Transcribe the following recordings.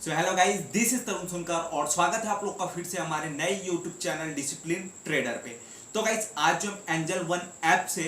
So hello guys, this is Tarun Sunkar और स्वागत है आप लोग का फिर से हमारे नए यूट्यूब चैनल डिसिप्लिन ट्रेडर पे। तो गाइस आज जो हम एंजल वन ऐप से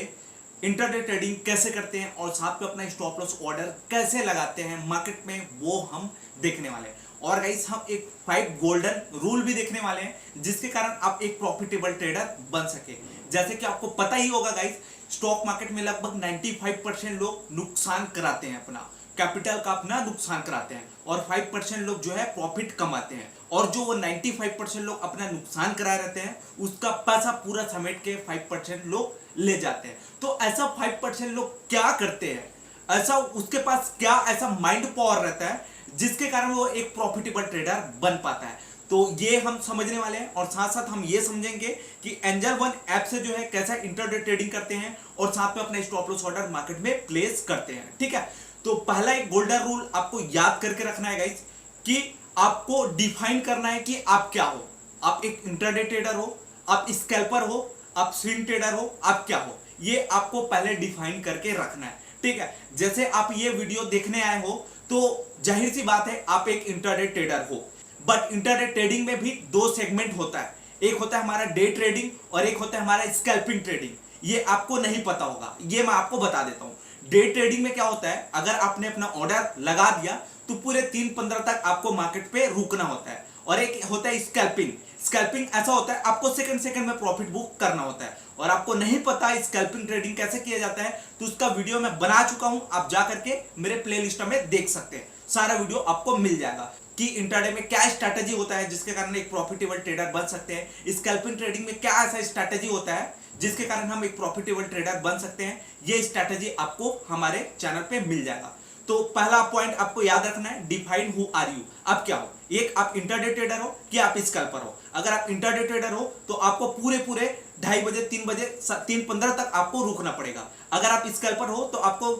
इंटरडे ट्रेडिंग कैसे करते हैं और साथ में अपना स्टॉप लॉस ऑर्डर कैसे लगाते हैं मार्केट में, वो हम देखने वाले हैं। और गाइस हम एक 5 गोल्डन रूल भी देखने वाले हैं जिसके कारण आप एक प्रॉफिटेबल ट्रेडर बन सके। जैसे कि आपको पता ही होगा गाइस, स्टॉक मार्केट में लगभग 95% लोग नुकसान कराते हैं, अपना कैपिटल का अपना नुकसान कराते हैं और 5% लोग जो है प्रॉफिट कमाते हैं। और जो वो 95% लोग अपना नुकसान करा रहते हैं उसका पैसा पूरा समेट के 5% लोग ले जाते हैं। तो ऐसा 5% लोग क्या करते हैं, ऐसा उसके पास क्या ऐसा माइंड पावर रहता है जिसके कारण वो एक प्रॉफिटेबल ट्रेडर बन पाता है। तो ये हम समझने वाले हैं और साथ साथ हम ये समझेंगे कि एंजल वन ऐप से जो है कैसा इंटरडे ट्रेडिंग करते हैं और साथ में अपना स्टॉप लॉस ऑर्डर मार्केट में प्लेस करते हैं। ठीक है, तो पहला एक गोल्डन रूल आपको याद करके रखना है गाइस कि आपको डिफाइन करना है कि आप क्या हो। आप एक इंटरडे ट्रेडर हो, आप स्कैल्पर हो, आप स्विंग ट्रेडर हो, आप क्या हो, ये आपको पहले डिफाइन करके रखना है। ठीक है, जैसे आप ये वीडियो देखने आए हो तो जाहिर सी बात है आप एक इंटरडे ट्रेडर हो। बट इंटरडे ट्रेडिंग में भी 2 सेगमेंट होता है, एक होता है हमारा डे ट्रेडिंग और एक होता है हमारा स्कैल्पिंग ट्रेडिंग। ये आपको नहीं पता होगा, ये मैं आपको बता देता हूं। डे ट्रेडिंग में क्या होता है, अगर आपने अपना ऑर्डर लगा दिया तो पूरे 3-15 तक आपको मार्केट पे रुकना होता है। और एक होता है स्कैल्पिंग। स्कैल्पिंग ऐसा होता है आपको सेकंड में प्रॉफिट बुक करना होता है। और आपको नहीं पता स्कैल्पिंग ट्रेडिंग कैसे किया जाता है तो उसका वीडियो मैं बना चुका हूं, आप जा करके मेरे प्लेलिस्ट में देख सकते हैं। सारा वीडियो आपको मिल जाएगा कि इंट्राडे में क्या स्ट्रैटेजी होता है जिसके कारण एक प्रॉफिटेबल ट्रेडर बन सकते हैं, स्कैल्पिंग ट्रेडिंग में क्या ऐसा स्ट्रैटेजी होता है जिसके कारण हम एक प्रॉफिटेबल ट्रेडर बन सकते हैं। ये स्ट्रैटेजी आपको हमारे चैनल पे मिल जाएगा। तो पहला पॉइंट आपको याद रखना है, डिफाइन हु आर यू, आप क्या हो। एक आप इंटरडे ट्रेडर हो कि आप स्कैल्पर हो। अगर आप इंटरडे ट्रेडर हो तो आपको पूरे 2:30 बजे 3 बजे 3:15 तक आपको रुकना पड़ेगा। अगर आप स्कैल्पर हो तो आपको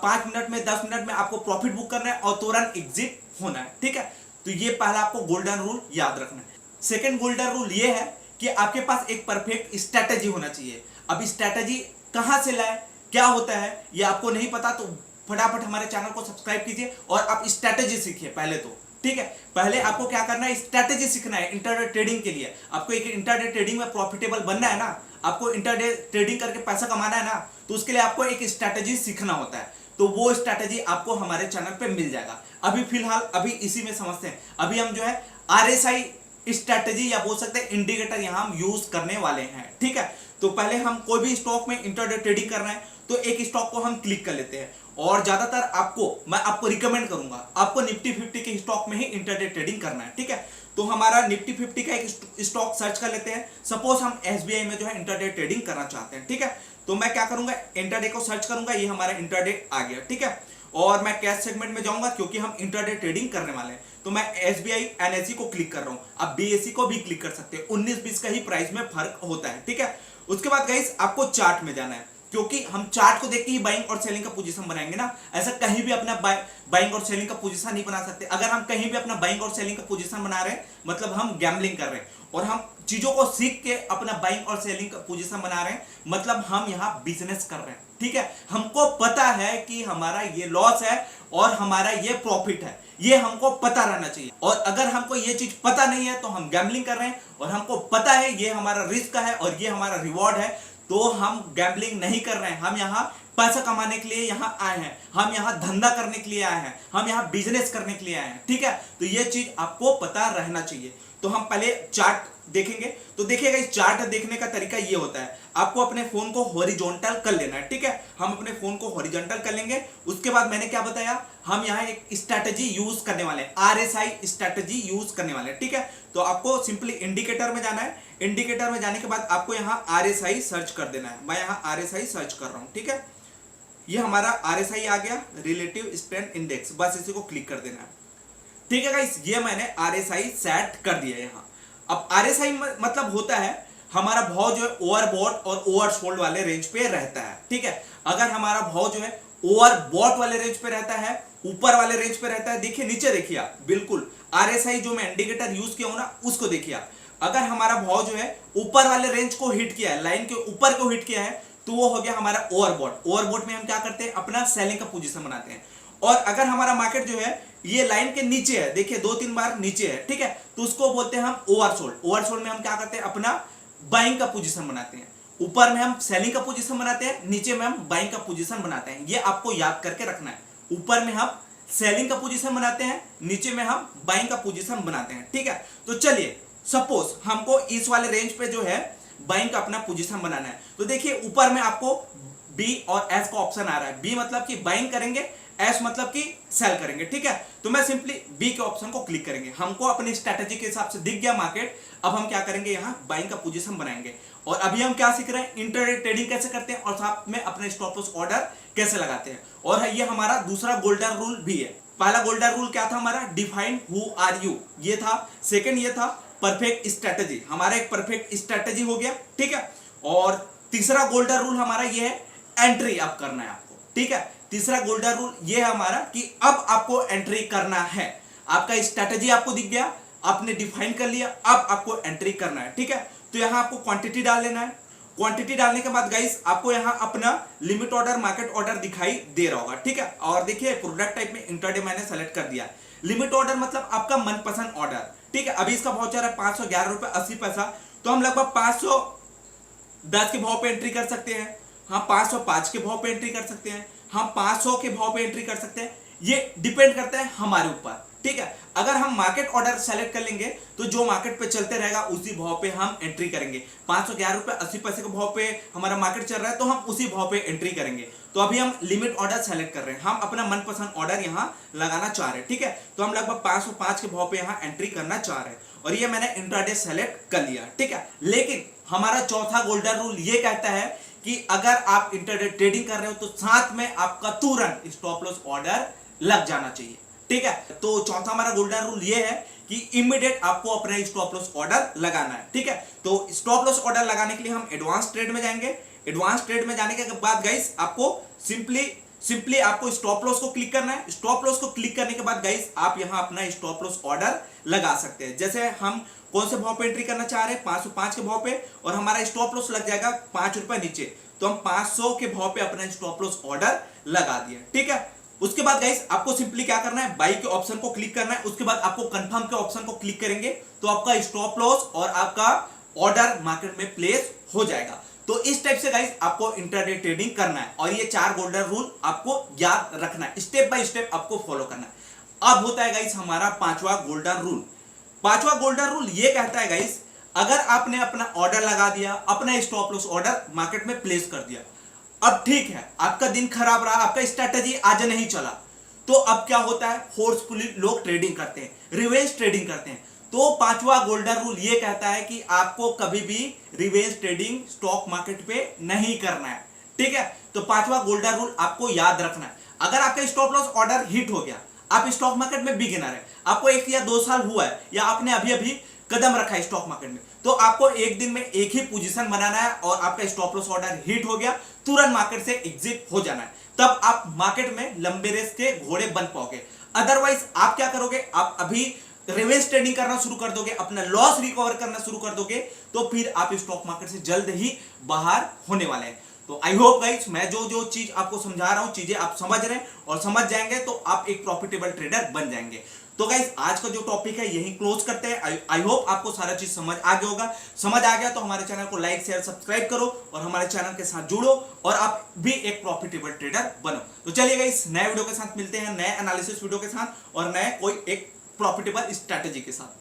5 मिनट में 10 मिनट में आपको प्रॉफिट बुक करना है और तुरंत एग्जिट होना है। ठीक है, तो ये पहला आपको गोल्डन रूल याद रखना है। सेकेंड गोल्डन रूल ये है कि आपके पास एक परफेक्ट स्ट्रैटेजी होना चाहिए। अब स्ट्रैटेजी कहां से लाए, क्या होता है, ये आपको नहीं पता तो फटाफट हमारे चैनल को सब्सक्राइब कीजिए और आप स्ट्रैटेजी सीखिए पहले तो। ठीक है, पहले आपको क्या करना है, स्ट्रैटेजी सीखना है इंटरडे ट्रेडिंग के लिए। आपको एक इंटरडे ट्रेडिंग में प्रॉफिटेबल बनना है ना, आपको इंटरडे ट्रेडिंग करके पैसा कमाना है ना, तो उसके लिए आपको एक स्ट्रैटेजी सीखना होता है। तो वो स्ट्रैटेजी आपको हमारे चैनल पे मिल जाएगा। अभी फिलहाल अभी इसी में समझते हैं। अभी हम जो है RSI स्ट्रैटेजी या बोल सकते हैं इंडिकेटर यहां हम यूज करने वाले हैं। ठीक है, तो पहले हम कोई भी स्टॉक में इंटरडे ट्रेडिंग कर रहे हैं तो एक स्टॉक को हम क्लिक कर लेते हैं और ज्यादातर मैं आपको रिकमेंड करूंगा आपको निफ्टी 50 के स्टॉक में ही इंटरडे ट्रेडिंग करना है। ठीक है, तो हमारा निफ्टी 50 का एक स्टॉक सर्च कर लेते हैं। सपोज हम SBI में जो है इंटरडे ट्रेडिंग करना चाहते हैं। ठीक है, तो मैं क्या करूंगा, इंटरडे को सर्च करूंगा, ये हमारा इंटरडे आ गया। ठीक है, और मैं कैश सेगमेंट में जाऊंगा क्योंकि हम इंटरडे ट्रेडिंग करने वाले हैं। तो मैं SBI NSE को क्लिक कर रहा हूं, आप BSE को भी क्लिक कर सकते हैं। 19-20 का ही प्राइस में फर्क होता है। ठीक है, उसके बाद गाइस आपको चार्ट में जाना है क्योंकि हम चार्ट को देख के ही बाइंग और सेलिंग का पोजीशन बनाएंगे ना। ऐसा कहीं भी अपना बाइंग और सेलिंग का पोजीशन नहीं बना सकते। अगर हम कहीं भी अपना बाइंग और सेलिंग का पोजीशन बना रहे हैं मतलब हम गैम्बलिंग कर रहे हैं। और हम चीजों को सीख के अपना बाइंग और सेलिंग का पोजीशन बना रहे हैं मतलब हम यहां बिजनेस कर रहे हैं। ठीक है, हमको पता है कि हमारा ये लॉस है और हमारा ये प्रॉफिट है, ये हमको पता रहना चाहिए। और अगर हमको ये चीज पता नहीं है तो हम गैम्बलिंग कर रहे हैं। और हमको पता है ये हमारा रिस्क है और ये हमारा रिवॉर्ड है, तो हम गैम्बलिंग नहीं कर रहे हैं। हम यहाँ पैसा कमाने के लिए यहाँ आए हैं, हम यहाँ धंधा करने के लिए आए हैं, हम यहाँ बिजनेस करने के लिए आए हैं। ठीक है, तो ये चीज आपको पता रहना चाहिए। तो हम पहले चार्ट देखेंगे। तो देखिएगा इस चार्ट देखने का तरीका ये होता है, आपको अपने फोन को हॉरिजॉन्टल कर लेना है। ठीक है, हम अपने फोन को हॉरिजॉन्टल कर लेंगे। उसके बाद मैंने क्या बताया, हम यहाँ एक स्ट्रैटेजी यूज करने वाले हैं, RSI स्ट्रैटेजी यूज करने वाले हैं। ठीक है, तो आपको सिंपली इंडिकेटर में जाना है। इंडिकेटर में जाने के बाद आपको यहाँ RSI सर्च कर देना है। मैं यहाँ RSI सर्च कर रहा हूँ। ठीक है, ये हमारा RSI आ गया, रिलेटिव स्ट्रेंथ इंडेक्स, बस इसी को क्लिक कर देना है। ठीक है गाइस, ये मैंने RSI सेट कर दिया यहाँ। अब RSI मतलब होता है हमारा भाव जो है ओवरबॉट और ओवरसोल्ड वाले रेंज पे रहता है। ठीक है, अगर हमारा भाव जो है ओवरबॉट वाले रेंज पे रहता है, ऊपर वाले रेंज पे रहता है, देखिए नीचे देखिए आप, बिल्कुल RSI जो मैं इंडिकेटर यूज किया हूं ना उसको देखिए आप। अगर हमारा भाव जो है ऊपर वाले रेंज को हिट किया है, लाइन के ऊपर को हिट किया है, तो वो हो गया हमारा ओवरबॉट। ओवरबॉट में हम क्या करते हैं, अपना सेलिंग का पोजीशन बनाते हैं। और अगर हमारा मार्केट जो है ये लाइन के नीचे है, देखिए 2-3 बार नीचे है, ठीक है, तो उसको बोलते हैं हम ओवरसोल्ड। ओवरसोल्ड में हम क्या करते हैं, अपना बाइंग का पोजीशन बनाते हैं। ऊपर में हम सेलिंग का पोजीशन बनाते हैं, नीचे में हम बाइंग का पोजीशन बनाते हैं। ये आपको याद करके रखना है। ऊपर में हम सेलिंग का पोजीशन बनाते हैं, नीचे में हम बाइंग का पोजीशन बनाते हैं, ठीक है। तो चलिए सपोज हमको इस वाले रेंज पे जो है बाइंग का अपना पोजीशन बनाना है, तो देखिए ऊपर में आपको बी और एस का ऑप्शन आ रहा है। बी मतलब कि बाइंग करेंगे, एस मतलब कि सेल करेंगे, ठीक है। तो मैं सिंपली बी के ऑप्शन को क्लिक करेंगे। हमको अपनी स्ट्रेटेजी के हिसाब से दिख गया मार्केट, अब हम क्या करेंगे, यहाँ बाइंग का पोजीशन बनाएंगे। और अभी हम क्या सीख रहे हैं, इंट्राडे ट्रेडिंग कैसे करते हैं और साथ में अपने स्टॉप लॉस ऑर्डर कैसे लगाते हैं। और ये हमारा दूसरा गोल्डन रूल भी है। पहला गोल्डन रूल क्या था हमारा, डिफाइन हु आर यू, ये था। सेकंड ये था परफेक्ट स्ट्रेटेजी, हमारा एक परफेक्ट स्ट्रेटेजी हो गया, ठीक है। और तीसरा गोल्डन रूल हमारा ये है, एंट्री अब करना है आपको, ठीक है। तीसरा गोल्डन रूल ये है हमारा कि अब आपको एंट्री करना है। आपका स्ट्रेटेजी आपको दिख गया, आपने डिफाइन कर लिया, अब आपको एंट्री करना है, ठीक है। तो यहां आपको क्वांटिटी डाल लेना है। क्वांटिटी डालने के बाद गाइस आपको यहां अपना लिमिट ऑर्डर, मार्केट ऑर्डर दिखाई दे रहा होगा, ठीक है। और देखिए प्रोडक्ट टाइप में इंट्राडे मैंने सेलेक्ट कर दिया। लिमिट ऑर्डर मतलब आपका मनपसंद ऑर्डर, ठीक है। अभी इसका भाव चल रहा है 511 रुपए 80 पैसा, तो हम लगभग 510 के भाव पे एंट्री कर सकते हैं, हम 505 के भाव पे एंट्री कर सकते हैं, हम 500 के भाव पे एंट्री कर सकते हैं। ये डिपेंड करता है हमारे ऊपर, ठीक है। अगर हम मार्केट ऑर्डर सेलेक्ट कर लेंगे तो जो मार्केट पे चलते रहेगा उसी भाव पे हम एंट्री करेंगे। 511 रुपए 80 पैसे के भाव पे हमारा मार्केट चल रहा है तो हम उसी भाव पे एंट्री करेंगे। तो अभी हम लिमिट ऑर्डर सेलेक्ट कर रहे हैं, हम अपना मनपसंद ऑर्डर यहाँ लगाना चाह रहे हैं, ठीक है। तो हम लगभग 505 के भाव पे यहाँ एंट्री करना चाह रहे हैं और ये मैंने इंट्राडे सेलेक्ट कर लिया, ठीक है। लेकिन हमारा चौथा गोल्डन रूल ये कहता है कि अगर आप इंट्राडे ट्रेडिंग कर रहे हो तो साथ में आपका तुरंत स्टॉप लॉस ऑर्डर लग जाना चाहिए, ठीक है। तो चौथा हमारा गोल्डन रूल ये है कि इमीडिएट आपको अपना स्टॉप लॉस ऑर्डर लगाना है, ठीक है। तो स्टॉप लॉस ऑर्डर लगाने के लिए हम एडवांस ट्रेड में जाएंगे। एडवांस ट्रेड में जाने के बाद गाइस आपको सिंपली आपको स्टॉप लॉस को क्लिक करना है। स्टॉप लॉस को क्लिक करने के बाद गाइस आप यहां अपना स्टॉप लॉस ऑर्डर लगा सकते हैं। जैसे हम कौन से भाव पे एंट्री करना चाह रहे हैं, 505 के भाव पे, और हमारा स्टॉप लॉस लग जाएगा 5 रुपए नीचे, तो हम 500 के भाव पे अपना स्टॉप लॉस ऑर्डर लगा दिया, ठीक है। उसके बाद गाइस आपको सिंपली क्या करना है, बाई के ऑप्शन को क्लिक करना है। उसके बाद आपको कंफर्म के ऑप्शन को क्लिक करेंगे तो आपका स्टॉप लॉस और आपका ऑर्डर मार्केट में प्लेस हो जाएगा। तो इस टाइप से गाइस आपको इंट्राडे ट्रेडिंग करना है और ये 4 गोल्डन रूल आपको याद रखना है, स्टेप बाय स्टेप आपको फॉलो करना है। अब होता है गाइस हमारा 5वां गोल्डन रूल। 5वां गोल्डन रूल ये कहता है गाइस, अगर आपने अपना ऑर्डर लगा दिया, अपना स्टॉप लॉस ऑर्डर मार्केट में प्लेस कर दिया, अब ठीक है आपका दिन खराब रहा, आपका स्ट्रेटेजी आज नहीं चला, तो अब क्या होता है, फोर्सफुली लोग ट्रेडिंग करते हैं, रिवेंज ट्रेडिंग करते हैं। तो 5वां गोल्डन रूल ये कहता है कि आपको कभी भी रिवेंज ट्रेडिंग स्टॉक मार्केट पे नहीं करना है, ठीक है। तो 5वां गोल्डन रूल आपको याद रखना है। अगर आपका स्टॉप लॉस ऑर्डर हिट हो गया, आप स्टॉक मार्केट में बिगिनर है, आपको 1 या 2 साल हुआ है, या आपने अभी अभी कदम रखा है स्टॉक मार्केट में, तो आपको एक दिन में एक ही पोजीशन बनाना है और आपका स्टॉप लॉस ऑर्डर हिट हो गया, तुरंत मार्केट से एग्जिट हो जाना है। तब आप मार्केट में लंबे रेस के घोड़े बन पाओगे। अदरवाइज आप क्या करोगे, आप अभी रिवेंज ट्रेडिंग करना शुरू कर दोगे, अपना लॉस रिकवर करना शुरू कर दोगे, तो फिर आप स्टॉक मार्केट से जल्द ही बाहर होने वाले हैं। तो आई होप गाइस मैं जो चीज आपको समझा रहा हूं, चीजें आप समझ रहे हैं और समझ जाएंगे तो आप एक प्रॉफिटेबल ट्रेडर बन जाएंगे। तो गाइस आज का जो टॉपिक है यही क्लोज करते हैं। आई होप आपको सारा चीज समझ आ गया होगा। समझ आ गया तो हमारे चैनल को लाइक शेयर सब्सक्राइब करो और हमारे चैनल के साथ जुड़ो और आप भी एक प्रॉफिटेबल ट्रेडर बनो। तो चलिए गाइस नए वीडियो के साथ मिलते हैं, नए एनालिसिस वीडियो के साथ और नए कोई एक प्रॉफिटेबल स्ट्रेटेजी के साथ।